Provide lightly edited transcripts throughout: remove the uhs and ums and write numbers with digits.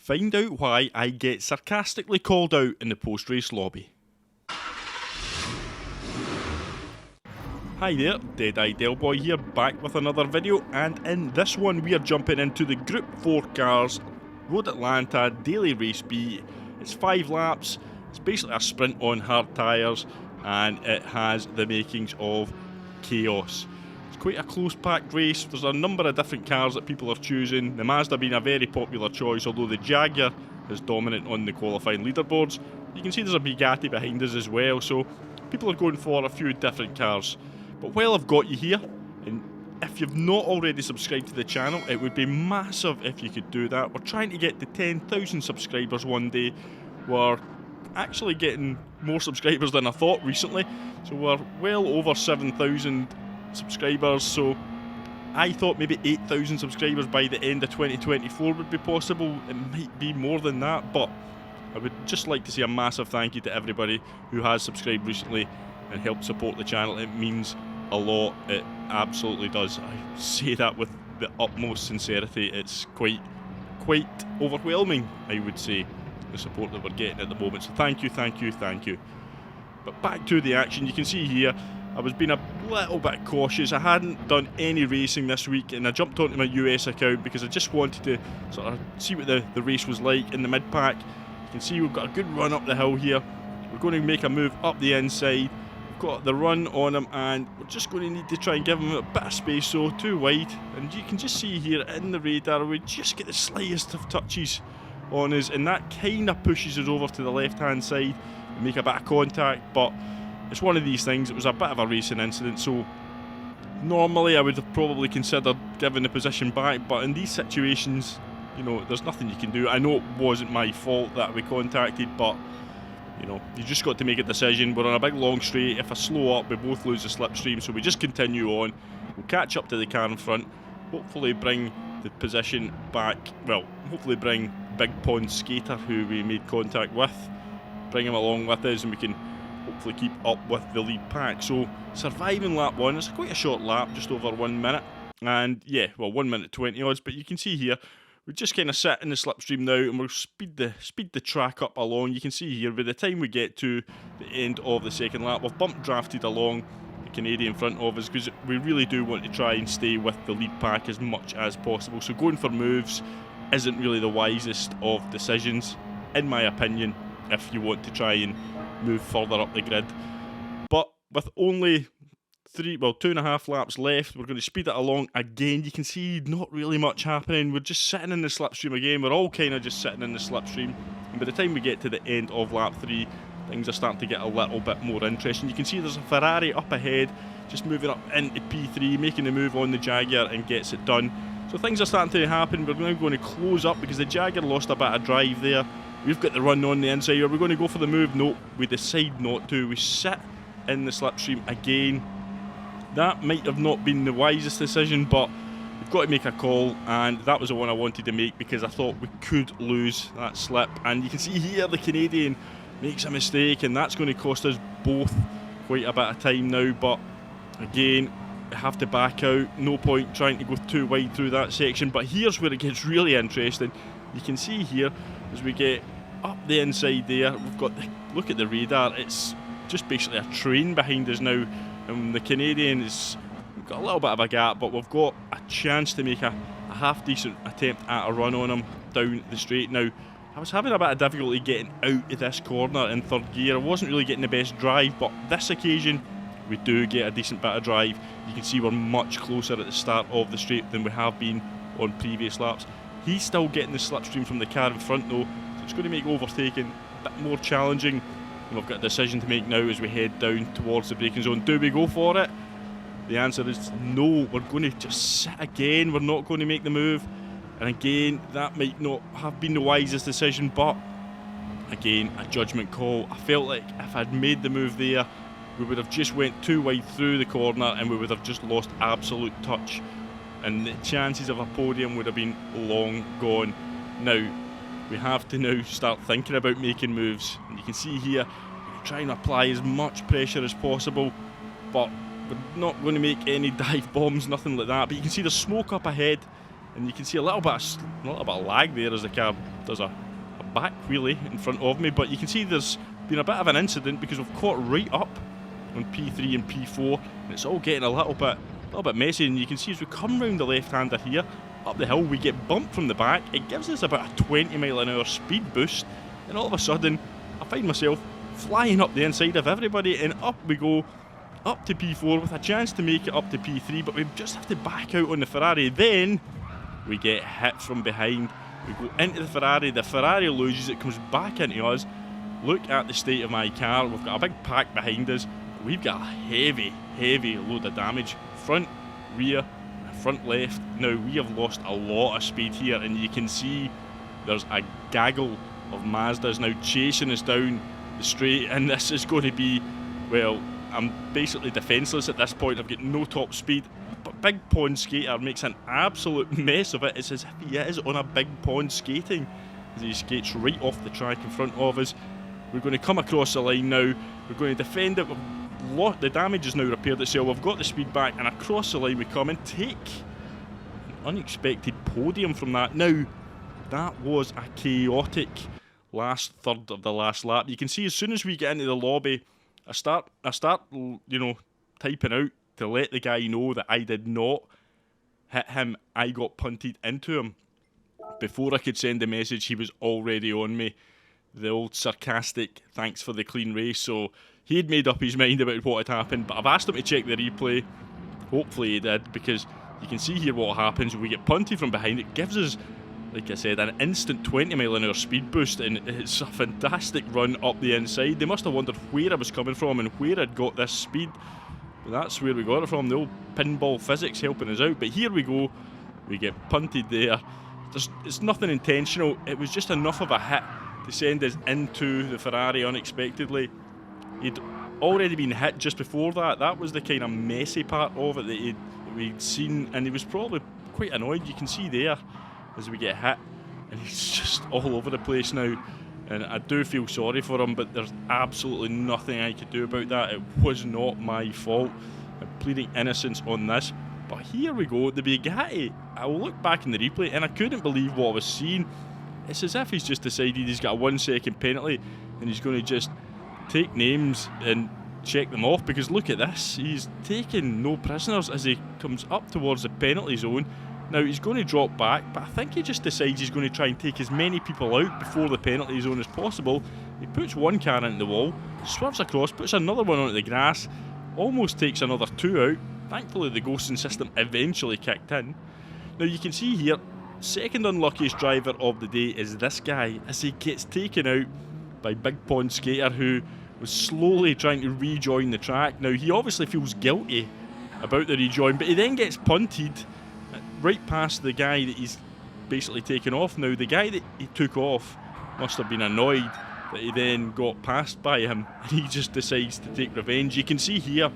Find out why I get sarcastically called out in the post-race lobby. Hi there, Dead-Eye Delboy here, back with another video, and in this one we are jumping into the Group 4 cars, Road Atlanta Daily Race B. It's 5 laps, it's basically a sprint on hard tyres, and it has the makings of chaos. It's quite a close packed race. There's a number of different cars that people are choosing, the Mazda being a very popular choice, although the Jaguar is dominant on the qualifying leaderboards. You can see there's a Bugatti behind us as well, so people are going for a few different cars. But while I've got you here, and if you've not already subscribed to the channel, it would be massive if you could do that. We're trying to get to 10,000 subscribers one day. We're actually getting more subscribers than I thought recently, so we're well over 7,000 subscribers, so I thought maybe 8,000 subscribers by the end of 2024 would be possible. It might be more than that, but I would just like to say a massive thank you to everybody who has subscribed recently and helped support the channel. It means a lot, it absolutely does. I say that with the utmost sincerity. It's quite overwhelming, I would say, the support that we're getting at the moment, so thank you. But back to the action. You can see here I was being a little bit cautious. I hadn't done any racing this week, and I jumped onto my US account because I just wanted to sort of see what the race was like in the mid-pack. You can see we've got a good run up the hill here. We're going to make a move up the inside. We've got the run on him, and we're just going to need to try and give him a bit of space, so too wide. And you can just see here in the radar, we just get the slightest of touches on us, and that kind of pushes us over to the left-hand side. We make a bit of contact, but it's one of these things. It was a bit of a racing incident, so normally I would have probably considered giving the position back, but in these situations, you know, there's nothing you can do. I know it wasn't my fault that we contacted, but you know, you just got to make a decision. We're on a big long straight. If I slow up, we both lose the slipstream, so we just continue on. We'll catch up to the car in front, hopefully bring the position back, well, hopefully bring Big Pond Skater, who we made contact with, bring him along with us, and we can hopefully keep up with the lead pack. So surviving lap 1, it's quite a short lap, just over 1 minute, and yeah, well, 1 minute 20 odds, but you can see here we just kind of sit in the slipstream now, and we'll speed the track up along. You can see here by the time we get to the end of the second lap, we've bump drafted along the Canadian in front of us, because we really do want to try and stay with the lead pack as much as possible. So going for moves isn't really the wisest of decisions, in my opinion, if you want to try and move further up the grid. But with only 2.5 laps left, we're going to speed it along again. You can see not really much happening. We're just sitting in the slipstream again. We're all kind of just sitting in the slipstream, and by the time we get to the end of lap 3, things are starting to get a little bit more interesting. You can see there's a Ferrari up ahead, just moving up into P3, making the move on the Jaguar, and gets it done. So things are starting to happen. We're now going to close up because the Jaguar lost a bit of drive there. We've got the run on the inside. Are we going to go for the move? No, we decide not to. We sit in the slipstream again. That might have not been the wisest decision, but we've got to make a call, and that was the one I wanted to make because I thought we could lose that slip. And you can see here the Canadian makes a mistake, and that's going to cost us both quite a bit of time now. But again, we have to back out. No point trying to go too wide through that section. But here's where it gets really interesting. You can see here as we get up the inside there, we've got look at the radar. It's just basically a train behind us now. And the Canadian is, we've got a little bit of a gap, but we've got a chance to make a half decent attempt at a run on him down the straight. Now, I was having a bit of difficulty getting out of this corner in third gear. I wasn't really getting the best drive, but this occasion we do get a decent bit of drive. You can see we're much closer at the start of the straight than we have been on previous laps. He's still getting the slipstream from the car in front though, so it's going to make overtaking a bit more challenging. And we've got a decision to make now as we head down towards the braking zone. Do we go for it? The answer is no. We're going to just sit again. We're not going to make the move. And again, that might not have been the wisest decision, but again, a judgment call. I felt like if I'd made the move there, we would have just went too wide through the corner and we would have just lost absolute touch, and the chances of a podium would have been long gone. Now, we have to now start thinking about making moves, and you can see here we're trying to apply as much pressure as possible, but we're not going to make any dive bombs, nothing like that. But you can see there's smoke up ahead, and you can see a little bit of lag there as the car does a back wheelie in front of me, but you can see there's been a bit of an incident because we've caught right up on P3 and P4, and it's all getting a little bit messy. And you can see as we come round the left-hander here, up the hill, we get bumped from the back. It gives us about a 20-mile-an-hour speed boost, and all of a sudden, I find myself flying up the inside of everybody, and up we go, up to P4 with a chance to make it up to P3, but we just have to back out on the Ferrari. Then we get hit from behind. We go into the Ferrari loses, it comes back into us. Look at the state of my car. We've got a big pack behind us. We've got a heavy load of damage. Front, rear, front left. Now, we have lost a lot of speed here, and you can see there's a gaggle of Mazdas now chasing us down the straight, and this is going to be, well, I'm basically defenceless at this point. I've got no top speed, but Big Pond Skater makes an absolute mess of it. It's as if he is on a big pond skating as he skates right off the track in front of us. We're going to come across the line now. We're going to defend it. The damage is now repaired itself. We've got the speed back, and across the line we come and take an unexpected podium from that. Now, that was a chaotic last third of the last lap. You can see as soon as we get into the lobby, I start, you know, typing out to let the guy know that I did not hit him. I got punted into him. Before I could send a message, he was already on me. The old sarcastic, thanks for the clean race. So he had made up his mind about what had happened, but I've asked him to check the replay. Hopefully he did, because you can see here what happens. We get punted from behind. It gives us, like I said, an instant 20-mile-an-hour speed boost, and it's a fantastic run up the inside. They must have wondered where I was coming from and where I'd got this speed. That's where we got it from, the old pinball physics helping us out. But here we go, we get punted there. It's nothing intentional, it was just enough of a hit to send us into the Ferrari unexpectedly. He'd already been hit just before that. That was the kind of messy part of it that we'd seen, and he was probably quite annoyed. You can see there as we get hit, and he's just all over the place now. And I do feel sorry for him, but there's absolutely nothing I could do about that. It was not my fault. I'm pleading innocence on this. But here we go, the Bugatti. I will look back in the replay, and I couldn't believe what I was seeing. It's as if he's just decided he's got a 1 second penalty, and he's going to just take names and check them off, because look at this. He's taking no prisoners as he comes up towards the penalty zone. Now, he's going to drop back, but I think he just decides he's going to try and take as many people out before the penalty zone as possible. He puts one car into the wall, swerves across, puts another one onto the grass, almost takes another 2 out. Thankfully, the ghosting system eventually kicked in. Now, you can see here, second unluckiest driver of the day is this guy, as he gets taken out by Big Pond Skater, who was slowly trying to rejoin the track. Now, he obviously feels guilty about the rejoin, but he then gets punted right past the guy that he's basically taken off. Now, the guy that he took off must have been annoyed that he then got passed by him, and he just decides to take revenge. You can see here,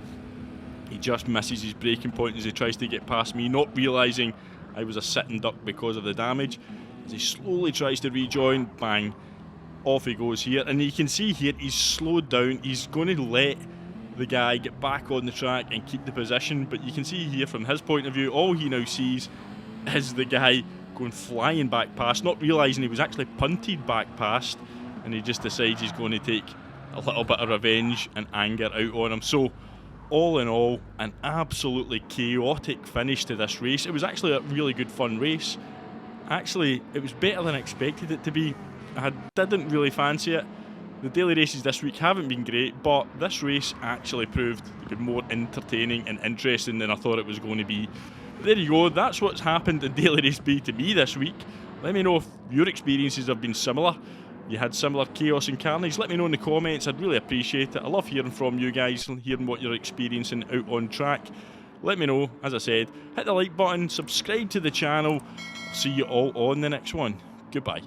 he just misses his braking point as he tries to get past me, not realising I was a sitting duck because of the damage. As he slowly tries to rejoin, bang, off he goes here. And you can see here, he's slowed down. He's going to let the guy get back on the track and keep the position, but you can see here from his point of view, all he now sees is the guy going flying back past, not realising he was actually punted back past, and he just decides he's going to take a little bit of revenge and anger out on him. So all in all, an absolutely chaotic finish to this race. It was actually a really good fun race. Actually, it was better than I expected it to be. I didn't really fancy it. The daily races this week haven't been great, but this race actually proved to be more entertaining and interesting than I thought it was going to be. But there you go, that's what's happened in Daily Race B to me this week. Let me know if your experiences have been similar. You had similar chaos and carnage. Let me know in the comments, I'd really appreciate it. I love hearing from you guys and hearing what you're experiencing out on track. Let me know, as I said, hit the like button, subscribe to the channel. See you all on the next one. Goodbye.